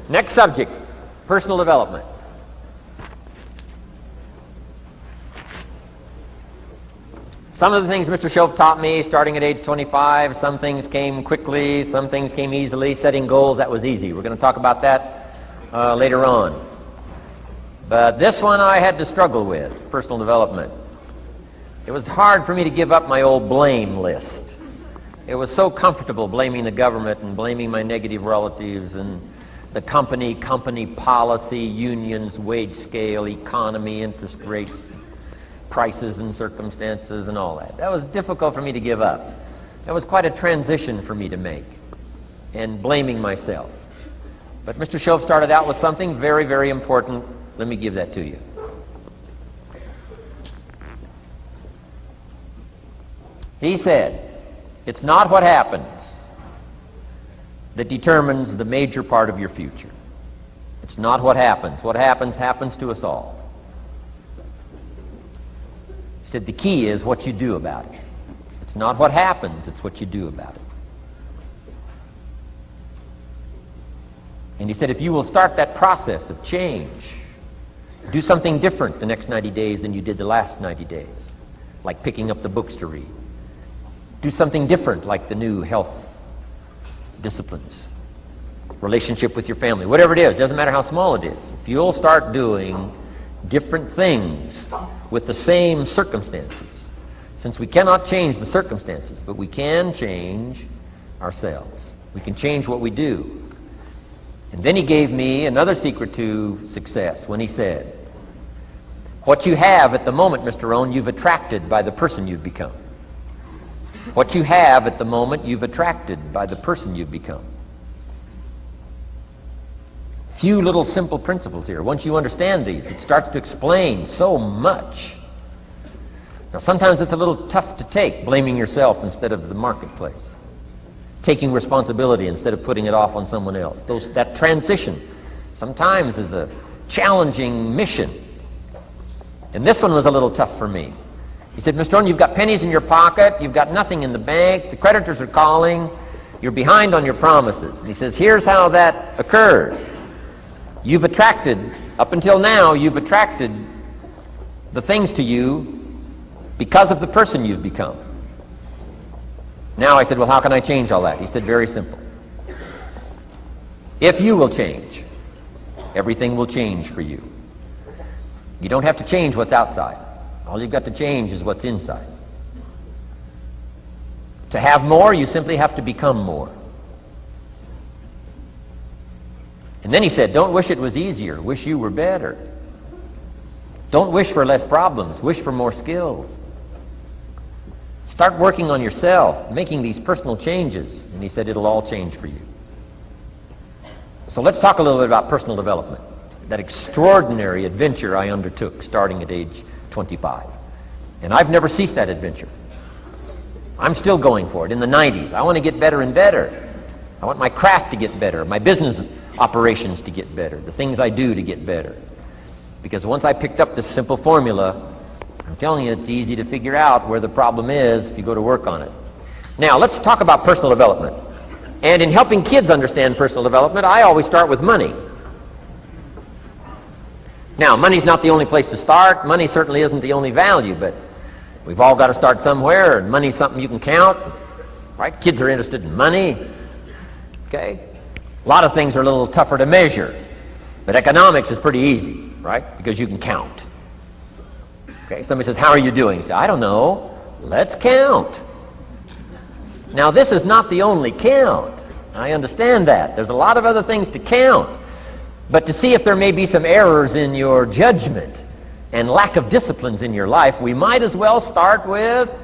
Next subject, personal development. Some of the things Mr. Shoaff taught me starting at age 25, some things came quickly, some things came easily. Setting goals, that was easy. We're going to talk about that later on. But this one I had to struggle with, personal development. It was hard for me to give up my old blame list. It was so comfortable blaming the government and blaming my negative relatives and the company policy, unions, wage scale, economy, interest rates, prices and circumstances and all that. That was difficult for me to give up. That was quite a transition for me to make, and blaming myself. But Mr. Shoaff started out with something very, very important. Let me give that to you. He said, it's not what happens that determines the major part of your future. It's not what happens. What happens, happens to us all. He said the key is what you do about it. It's not what happens, it's what you do about it. And he said if you will start that process of change, do something different the next 90 days than you did the last 90 days, like picking up the books to read. Do something different like the new health disciplines, relationship with your family, whatever it is, doesn't matter how small it is. If you'll start doing different things with the same circumstances, since we cannot change the circumstances, but we can change ourselves. We can change what we do. And then he gave me another secret to success when he said, what you have at the moment, Mr. Rohn, you've attracted by the person you've become. What you have at the moment, you've attracted by the person you've become. Few little simple principles here. Once you understand these, it starts to explain so much. Now, sometimes it's a little tough to take, blaming yourself instead of the marketplace, taking responsibility instead of putting it off on someone else. That transition sometimes is a challenging mission. And this one was a little tough for me. He said, Mr. Rohn, you've got pennies in your pocket, you've got nothing in the bank, the creditors are calling, you're behind on your promises. And he says, here's how that occurs. You've attracted, up until now, you've attracted the things to you because of the person you've become. Now I said, well, how can I change all that? He said, very simple. If you will change, everything will change for you. You don't have to change what's outside. All you've got to change is what's inside. To have more, you simply have to become more. And then he said, don't wish it was easier. Wish you were better. Don't wish for less problems. Wish for more skills. Start working on yourself, making these personal changes. And he said, it'll all change for you. So let's talk a little bit about personal development. That extraordinary adventure I undertook starting at age 25. And I've never ceased that adventure. I'm still going for it. In the 90s, I want to get better and better. I want my craft to get better, my business operations to get better, the things I do to get better. Because once I picked up this simple formula, I'm telling you, it's easy to figure out where the problem is if you go to work on it. Now, let's talk about personal development. And in helping kids understand personal development, I always start with money. Now, money's not the only place to start. Money certainly isn't the only value, but we've all got to start somewhere, and money's something you can count, right? Kids are interested in money, okay? A lot of things are a little tougher to measure, but economics is pretty easy, right? Because you can count. Okay, somebody says, how are you doing? You say, I don't know. Let's count. Now, this is not the only count. I understand that. There's a lot of other things to count. But to see if there may be some errors in your judgment and lack of disciplines in your life, we might as well start with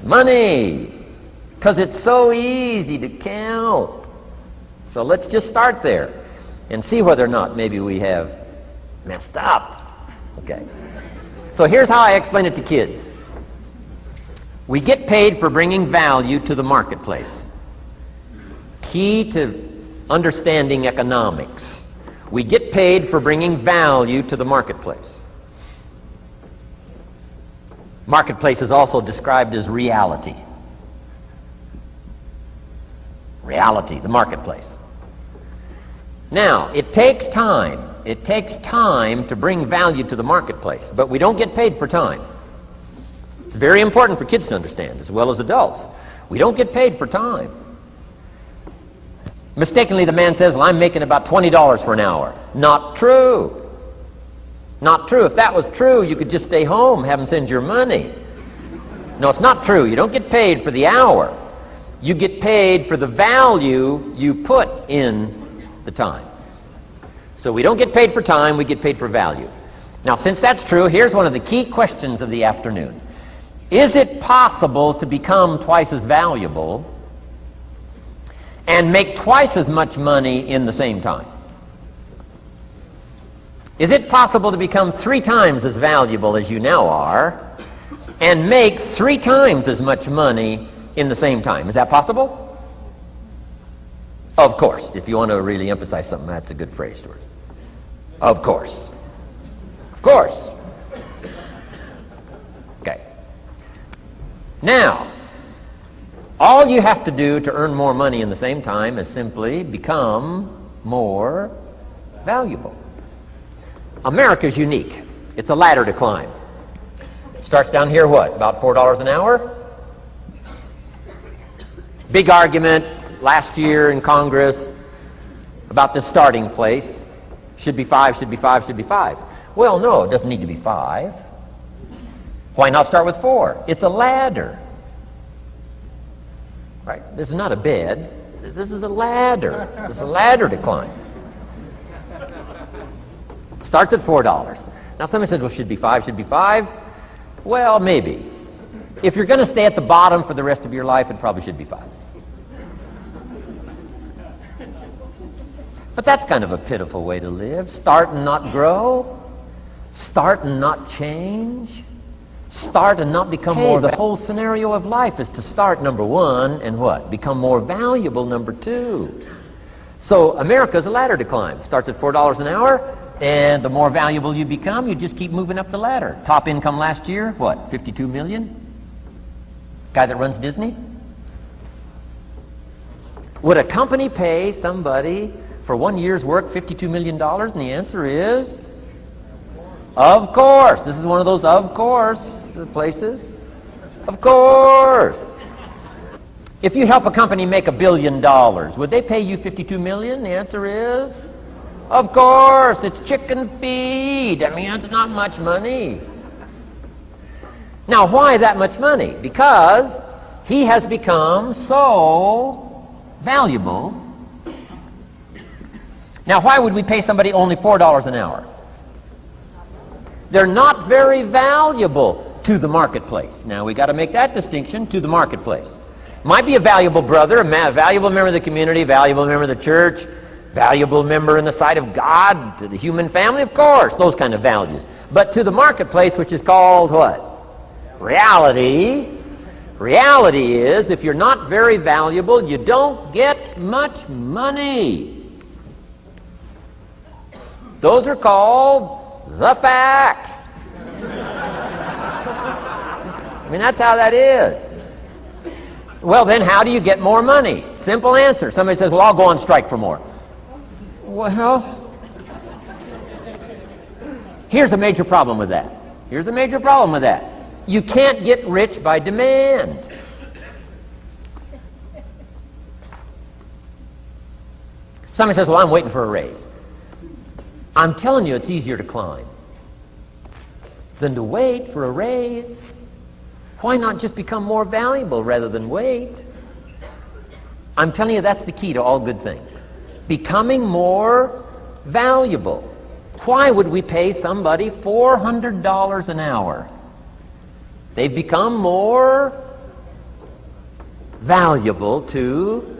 money, because it's so easy to count. So let's just start there and see whether or not maybe we have messed up. Okay. So here's how I explain it to kids. We get paid for bringing value to the marketplace. Key to understanding economics. We get paid for bringing value to the marketplace. Marketplace is also described as reality. Reality, the marketplace. Now, it takes time. It takes time to bring value to the marketplace, but we don't get paid for time. It's very important for kids to understand, as well as adults. We don't get paid for time. Mistakenly, the man says, well, I'm making about $20 for an hour. Not true. Not true. If that was true, you could just stay home, have them send your money. No, it's not true. You don't get paid for the hour. You get paid for the value you put in the time. So we don't get paid for time, we get paid for value. Now, since that's true, here's one of the key questions of the afternoon. Is it possible to become twice as valuable and make twice as much money in the same time? Is it possible to become 3 times as valuable as you now are and make 3 times as much money in the same time? Is that possible? Of course. If you want to really emphasize something, that's a good phrase, Stuart. Of course. Of course. Okay. Now, all you have to do to earn more money in the same time is simply become more valuable. America's unique. It's a ladder to climb. Starts down here, what, about $4 an hour? Big argument last year in Congress about this starting place. Should be 5, should be 5, should be 5. Well, no, it doesn't need to be 5. Why not start with 4? It's a ladder. Right? This is not a bed. This is a ladder. This is a ladder to climb. Starts at $4. Now somebody says, well, should be 5, should be 5. Well, maybe. If you're going to stay at the bottom for the rest of your life, it probably should be 5. But that's kind of a pitiful way to live. Start and not grow. Start and not change. Start and not become more. The whole scenario of life is to start, number 1, and what? Become more valuable, number 2. So America's a ladder to climb. Starts at $4 an hour, and the more valuable you become, you just keep moving up the ladder. Top income last year, what, 52 million? Guy that runs Disney? Would a company pay somebody for 1 year's work $52 million? And the answer is, of course. This is one of those of course places. Of course. If you help a company make $1 billion, would they pay you $52 million? The answer is, of course. It's chicken feed. I mean, it's not much money. Now, why that much money? Because he has become so valuable. Now, why would we pay somebody only $4 an hour? They're not very valuable to the marketplace. Now, we got to make that distinction, to the marketplace. Might be a valuable brother, a valuable member of the community, a valuable member of the church, valuable member in the sight of God, to the human family, of course, those kind of values. But to the marketplace, which is called what? Reality. Reality is, if you're not very valuable, you don't get much money. Those are called the facts. I mean, that's how that is. Well, then, how do you get more money? Simple answer. Somebody says, well, I'll go on strike for more. Well, here's a major problem with that. Here's a major problem with that. You can't get rich by demand. Somebody says, well, I'm waiting for a raise. I'm telling you, it's easier to climb than to wait for a raise. Why not just become more valuable rather than wait? I'm telling you, that's the key to all good things. Becoming more valuable. Why would we pay somebody $400 an hour? They've become more valuable to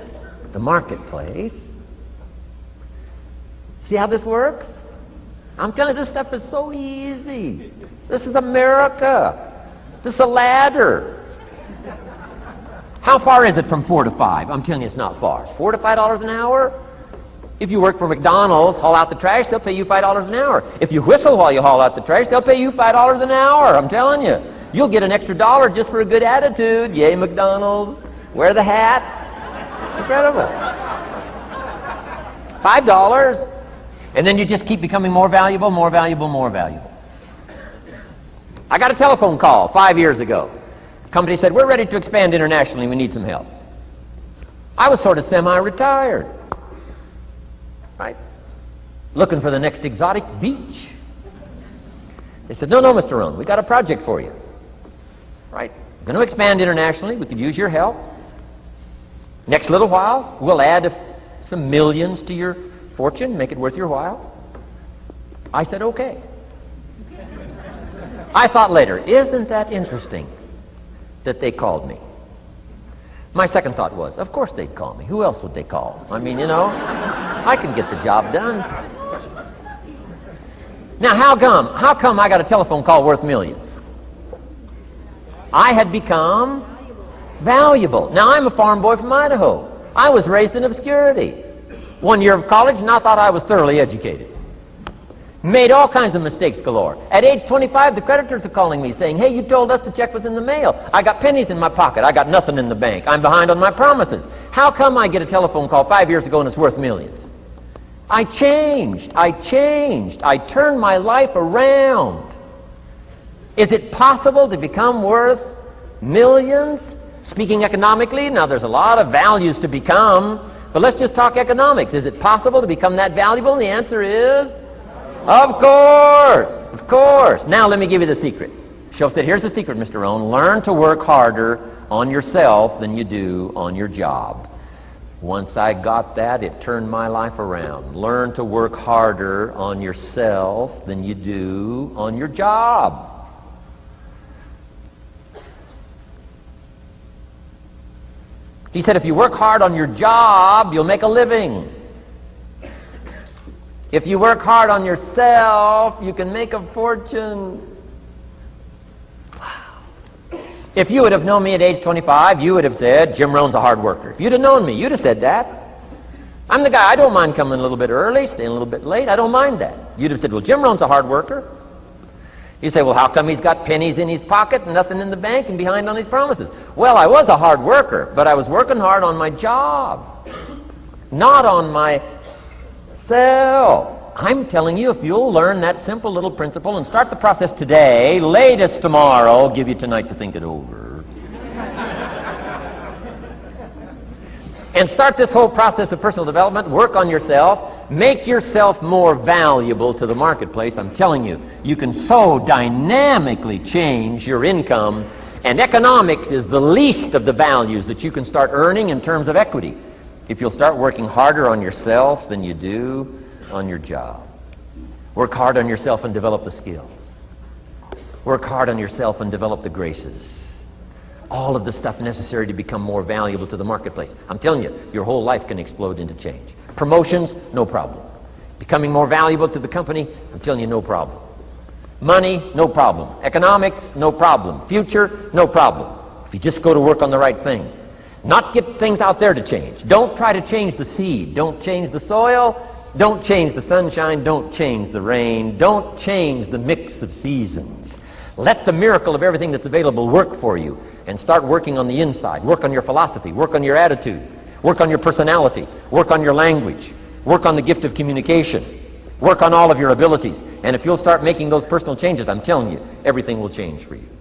the marketplace. See how this works? I'm telling you, this stuff is so easy. This is America. This is a ladder. How far is it from 4 to 5? I'm telling you, it's not far. $4 to $5 an hour? If you work for McDonald's, haul out the trash, they'll pay you $5 an hour. If you whistle while you haul out the trash, they'll pay you $5 an hour. I'm telling you. You'll get an extra $1 just for a good attitude. Yay, McDonald's. Wear the hat. It's incredible. $5. And then you just keep becoming more valuable, more valuable, more valuable. I got a telephone call 5 years ago. The company said, we're ready to expand internationally. We need some help. I was sort of semi-retired, right? Looking for the next exotic beach. They said, no, Mr. Rohn, we got a project for you. Right? We're going to expand internationally. We could use your help. Next little while, we'll add some millions to your fortune, make it worth your while. I said, okay. I thought later, isn't that interesting that they called me? My second thought was, of course they'd call me. Who else would they call? I mean, you know, I can get the job done. Now, how come I got a telephone call worth millions? I had become valuable. Now, I'm a farm boy from Idaho. I was raised in obscurity. 1 year of college, and I thought I was thoroughly educated. Made all kinds of mistakes galore. At age 25, the creditors are calling me saying, hey, you told us the check was in the mail. I got pennies in my pocket. I got nothing in the bank. I'm behind on my promises. How come I get a telephone call 5 years ago and it's worth millions? I changed. I turned my life around. Is it possible to become worth millions? Speaking economically, now there's a lot of values to become, but let's just talk economics. Is it possible to become that valuable? And the answer is, of course, of course. Now let me give you the secret. Shoaff said, here's the secret, Mr. Rohn. Learn to work harder on yourself than you do on your job. Once I got that, it turned my life around. Learn to work harder on yourself than you do on your job. He said, if you work hard on your job, you'll make a living. If you work hard on yourself, you can make a fortune. Wow. If you would have known me at age 25, you would have said, Jim Rohn's a hard worker. If you'd have known me, you'd have said that. I'm the guy, I don't mind coming a little bit early, staying a little bit late. I don't mind that. You'd have said, well, Jim Rohn's a hard worker. You say, well, how come he's got pennies in his pocket and nothing in the bank and behind on his promises? Well, I was a hard worker, but I was working hard on my job, not on myself. I'm telling you, if you'll learn that simple little principle and start the process today, latest tomorrow, I'll give you tonight to think it over. And start this whole process of personal development, work on yourself, make yourself more valuable to the marketplace. I'm telling you, you can so dynamically change your income, and economics is the least of the values that you can start earning in terms of equity if you'll start working harder on yourself than you do on your job. Work hard on yourself and develop the skills. Work hard on yourself and develop the graces. All of the stuff necessary to become more valuable to the marketplace. I'm telling you, your whole life can explode into change. Promotions, no problem. Becoming more valuable to the company, I'm telling you, no problem. Money, no problem. Economics, no problem. Future, no problem. If you just go to work on the right thing. Not get things out there to change. Don't try to change the seed. Don't change the soil. Don't change the sunshine. Don't change the rain. Don't change the mix of seasons. Let the miracle of everything that's available work for you, and start working on the inside. Work on your philosophy. Work on your attitude. Work on your personality. Work on your language. Work on the gift of communication. Work on all of your abilities. And if you'll start making those personal changes, I'm telling you, everything will change for you.